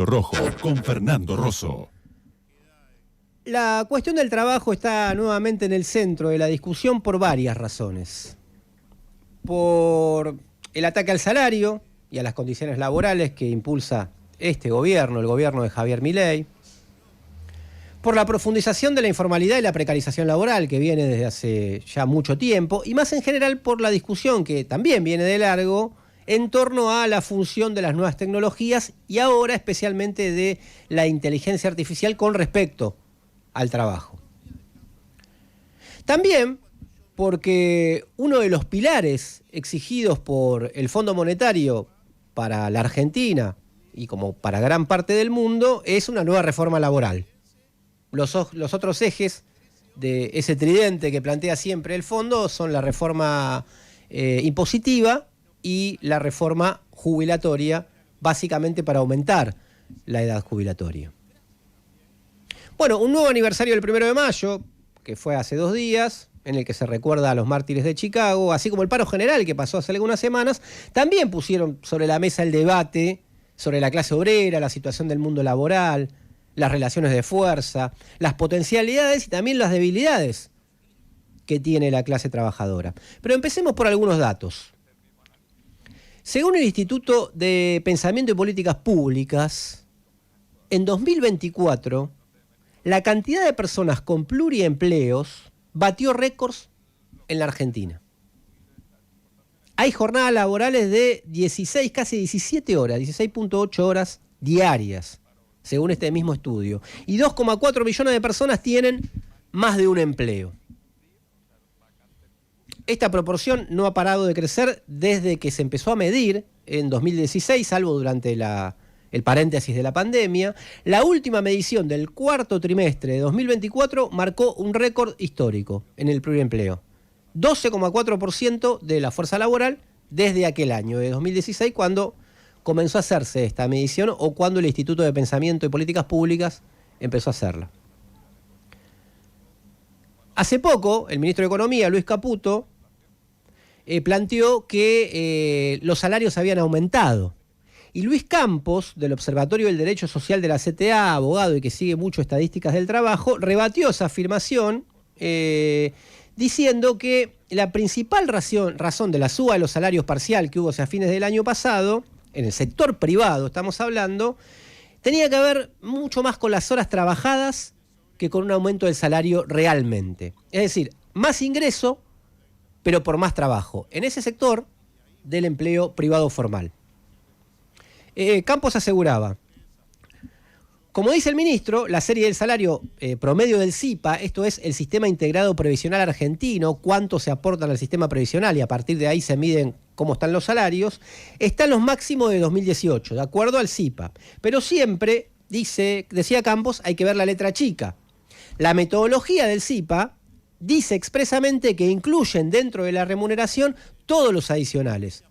Rojo con Fernando Rosso. La cuestión del trabajo está nuevamente en el centro de la discusión por varias razones. Por el ataque al salario y a las condiciones laborales que impulsa este gobierno, el gobierno de Javier Milei. Por la profundización de la informalidad y la precarización laboral que viene desde hace ya mucho tiempo. Y más en general por la discusión que también viene de largo en torno a la función de las nuevas tecnologías y ahora especialmente de la inteligencia artificial con respecto al trabajo. También porque uno de los pilares exigidos por el Fondo Monetario para la Argentina y como para gran parte del mundo es una nueva reforma laboral. Los otros ejes de ese tridente que plantea siempre el fondo son la reforma impositiva y la reforma jubilatoria, básicamente para aumentar la edad jubilatoria. Bueno, un nuevo aniversario del 1 de mayo, que fue hace 2 días, en el que se recuerda a los mártires de Chicago, así como el paro general que pasó hace algunas semanas, también pusieron sobre la mesa el debate sobre la clase obrera, la situación del mundo laboral, las relaciones de fuerza, las potencialidades y también las debilidades que tiene la clase trabajadora. Pero empecemos por algunos datos. Según el Instituto de Pensamiento y Políticas Públicas, en 2024, la cantidad de personas con pluriempleos batió récords en la Argentina. Hay jornadas laborales de 16, casi 17 horas, 16.8 horas diarias, según este mismo estudio. Y 2,4 millones de personas tienen más de un empleo. Esta proporción no ha parado de crecer desde que se empezó a medir en 2016, salvo durante el paréntesis de la pandemia. La última medición del cuarto trimestre de 2024 marcó un récord histórico en el pluriempleo. 12,4% de la fuerza laboral desde aquel año, de 2016, cuando comenzó a hacerse esta medición o cuando el Instituto de Pensamiento y Políticas Públicas empezó a hacerla. Hace poco, el ministro de Economía, Luis Caputo, planteó que los salarios habían aumentado. Y Luis Campos, del Observatorio del Derecho Social de la CTA, abogado y que sigue mucho estadísticas del trabajo, rebatió esa afirmación diciendo que la principal razón de la suba de los salarios parcial que hubo hacia fines del año pasado, en el sector privado estamos hablando, tenía que ver mucho más con las horas trabajadas que con un aumento del salario realmente. Es decir, más ingreso, pero por más trabajo, en ese sector del empleo privado formal. Campos aseguraba, como dice el ministro, la serie del salario promedio del SIPA, esto es el Sistema Integrado Previsional Argentino, cuánto se aportan al sistema previsional y a partir de ahí se miden cómo están los salarios, está en los máximos de 2018, de acuerdo al SIPA. Pero siempre, decía Campos, hay que ver la letra chica. La metodología del SIPA dice expresamente que incluyen dentro de la remuneración todos los adicionales,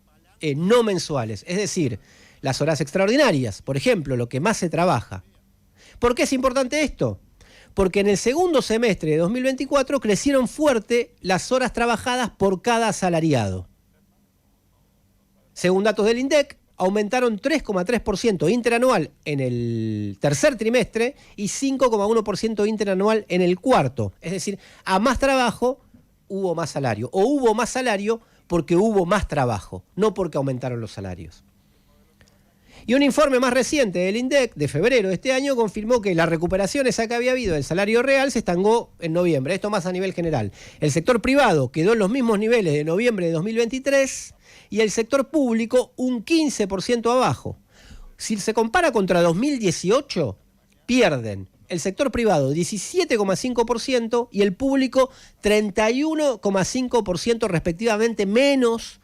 no mensuales, es decir, las horas extraordinarias, por ejemplo, lo que más se trabaja. ¿Por qué es importante esto? Porque en el segundo semestre de 2024 crecieron fuerte las horas trabajadas por cada asalariado. Según datos del INDEC, aumentaron 3,3% interanual en el tercer trimestre y 5,1% interanual en el cuarto. Es decir, a más trabajo hubo más salario. O hubo más salario porque hubo más trabajo, no porque aumentaron los salarios. Y un informe más reciente del INDEC, de febrero de este año, confirmó que la recuperación esa que había habido del salario real se estancó en noviembre. Esto más a nivel general. El sector privado quedó en los mismos niveles de noviembre de 2023 y el sector público un 15% abajo. Si se compara contra 2018, pierden el sector privado 17,5% y el público 31,5% respectivamente menos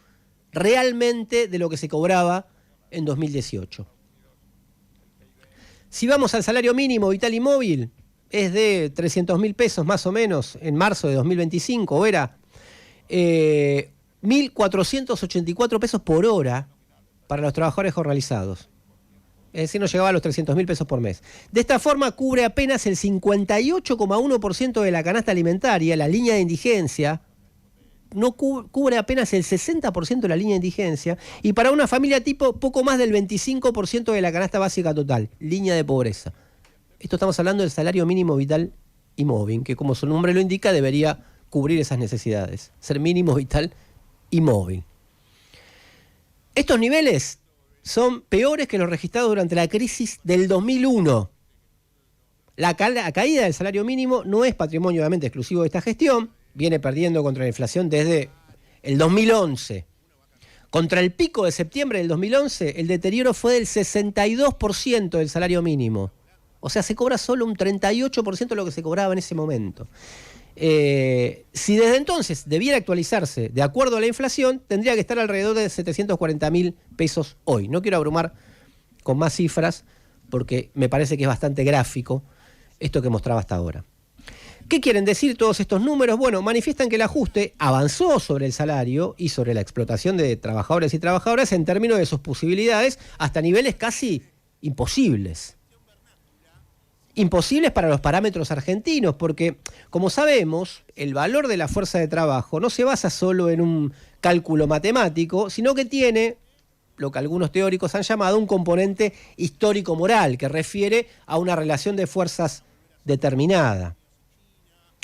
realmente de lo que se cobraba en 2018. Si vamos al salario mínimo vital y móvil, es de 300.000 pesos más o menos en marzo de 2025, era 1.484 pesos por hora para los trabajadores jornalizados. Es decir, no llegaba a los 300.000 pesos por mes. De esta forma cubre apenas el 58,1% de la canasta alimentaria, la línea de indigencia, cubre apenas el 60% de la línea de indigencia, y para una familia tipo poco más del 25% de la canasta básica total, línea de pobreza. Esto estamos hablando del salario mínimo vital y móvil, que como su nombre lo indica debería cubrir esas necesidades, ser mínimo vital y móvil. Estos niveles son peores que los registrados durante la crisis del 2001. La caída del salario mínimo no es patrimonio obviamente exclusivo de esta gestión, viene perdiendo contra la inflación desde el 2011. Contra el pico de septiembre del 2011, el deterioro fue del 62% del salario mínimo. O sea, se cobra solo un 38% de lo que se cobraba en ese momento. Si desde entonces debiera actualizarse de acuerdo a la inflación, tendría que estar alrededor de 740.000 pesos hoy. No quiero abrumar con más cifras porque me parece que es bastante gráfico esto que mostraba hasta ahora. ¿Qué quieren decir todos estos números? Bueno, manifiestan que el ajuste avanzó sobre el salario y sobre la explotación de trabajadores y trabajadoras en términos de sus posibilidades hasta niveles casi imposibles. Imposibles para los parámetros argentinos, porque, como sabemos, el valor de la fuerza de trabajo no se basa solo en un cálculo matemático, sino que tiene lo que algunos teóricos han llamado un componente histórico-moral, que refiere a una relación de fuerzas determinada.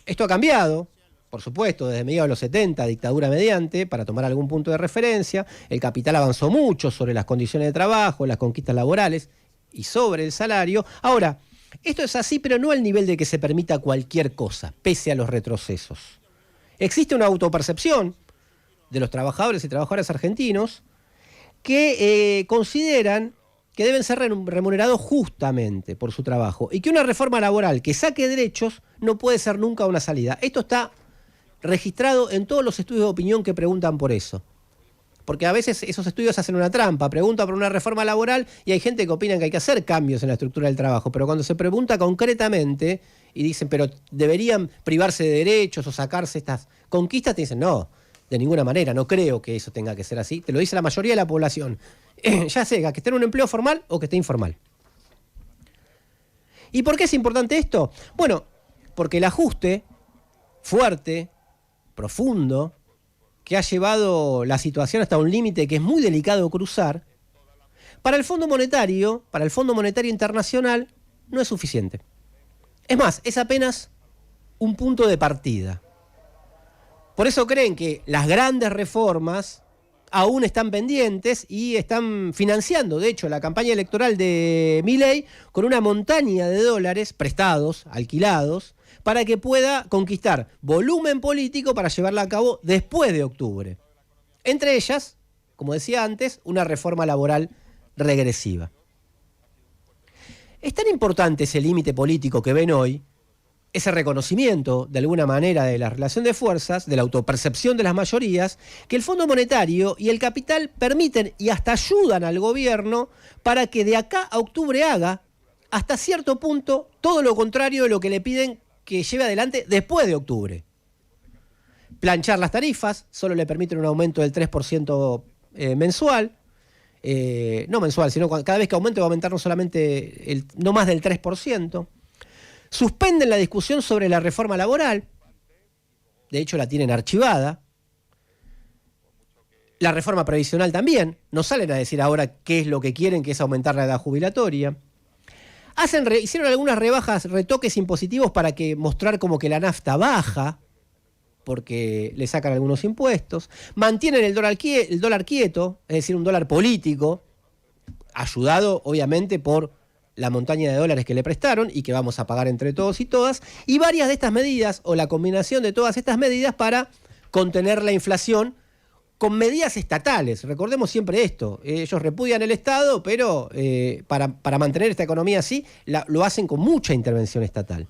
Esto ha cambiado, por supuesto, desde mediados de los 70, dictadura mediante, para tomar algún punto de referencia. El capital avanzó mucho sobre las condiciones de trabajo, las conquistas laborales y sobre el salario. Ahora, esto es así, pero no al nivel de que se permita cualquier cosa, pese a los retrocesos. Existe una autopercepción de los trabajadores y trabajadoras argentinos que consideran que deben ser remunerados justamente por su trabajo y que una reforma laboral que saque derechos no puede ser nunca una salida. Esto está registrado en todos los estudios de opinión que preguntan por eso. Porque a veces esos estudios hacen una trampa, preguntan por una reforma laboral y hay gente que opina que hay que hacer cambios en la estructura del trabajo, pero cuando se pregunta concretamente y dicen, pero deberían privarse de derechos o sacarse estas conquistas, te dicen, no, de ninguna manera, no creo que eso tenga que ser así. Te lo dice la mayoría de la población, ya sea que esté en un empleo formal o que esté informal. ¿Y por qué es importante esto? Bueno, porque el ajuste fuerte, profundo, que ha llevado la situación hasta un límite que es muy delicado cruzar, para el Fondo Monetario Internacional, no es suficiente. Es más, es apenas un punto de partida. Por eso creen que las grandes reformas aún están pendientes y están financiando, de hecho, la campaña electoral de Milei con una montaña de dólares prestados, alquilados, para que pueda conquistar volumen político para llevarla a cabo después de octubre. Entre ellas, como decía antes, una reforma laboral regresiva. Es tan importante ese límite político que ven hoy, ese reconocimiento, de alguna manera, de la relación de fuerzas, de la autopercepción de las mayorías, que el Fondo Monetario y el capital permiten y hasta ayudan al gobierno para que de acá a octubre haga, hasta cierto punto, todo lo contrario de lo que le piden que lleve adelante después de octubre. Planchar las tarifas, solo le permiten un aumento del 3% mensual, no mensual, sino cada vez que aumente va a aumentar no solamente no más del 3%. Suspenden la discusión sobre la reforma laboral, de hecho la tienen archivada. La reforma previsional también, no salen a decir ahora qué es lo que quieren, que es aumentar la edad jubilatoria. Hicieron algunas rebajas, retoques impositivos para mostrar como que la nafta baja, porque le sacan algunos impuestos. Mantienen el dólar quieto, es decir, un dólar político, ayudado obviamente por la montaña de dólares que le prestaron y que vamos a pagar entre todos y todas, y varias de estas medidas, o la combinación de todas estas medidas para contener la inflación con medidas estatales. Recordemos siempre esto, ellos repudian el Estado, pero para mantener esta economía así, lo hacen con mucha intervención estatal.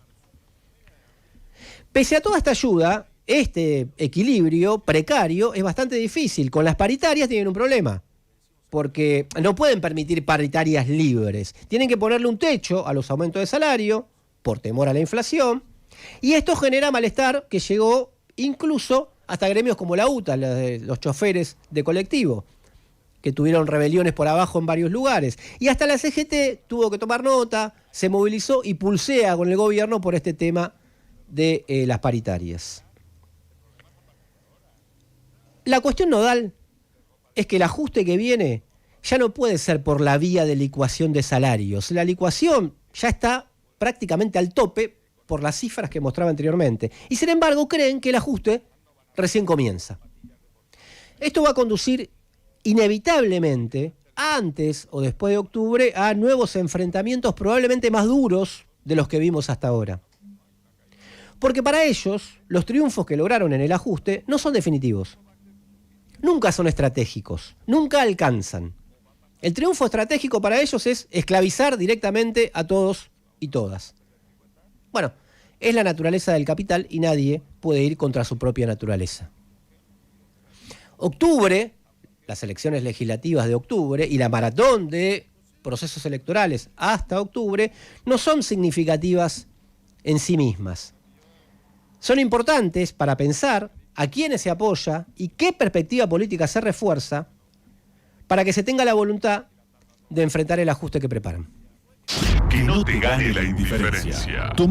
Pese a toda esta ayuda, este equilibrio precario es bastante difícil. Con las paritarias tienen un problema, porque no pueden permitir paritarias libres. Tienen que ponerle un techo a los aumentos de salario, por temor a la inflación, y esto genera malestar que llegó incluso hasta gremios como la UTA, los choferes de colectivo, que tuvieron rebeliones por abajo en varios lugares. Y hasta la CGT tuvo que tomar nota, se movilizó y pulsea con el gobierno por este tema de las paritarias. La cuestión nodal es que el ajuste que viene ya no puede ser por la vía de licuación de salarios. La licuación ya está prácticamente al tope por las cifras que mostraba anteriormente. Y sin embargo creen que el ajuste recién comienza. Esto va a conducir inevitablemente, antes o después de octubre, a nuevos enfrentamientos probablemente más duros de los que vimos hasta ahora. Porque para ellos, los triunfos que lograron en el ajuste no son definitivos. Nunca son estratégicos, nunca alcanzan. El triunfo estratégico para ellos es esclavizar directamente a todos y todas. Bueno, es la naturaleza del capital y nadie puede ir contra su propia naturaleza. Octubre, las elecciones legislativas de octubre y la maratón de procesos electorales hasta octubre no son significativas en sí mismas. Son importantes para pensar a quiénes se apoya y qué perspectiva política se refuerza para que se tenga la voluntad de enfrentar el ajuste que preparan. Que no te gane la indiferencia.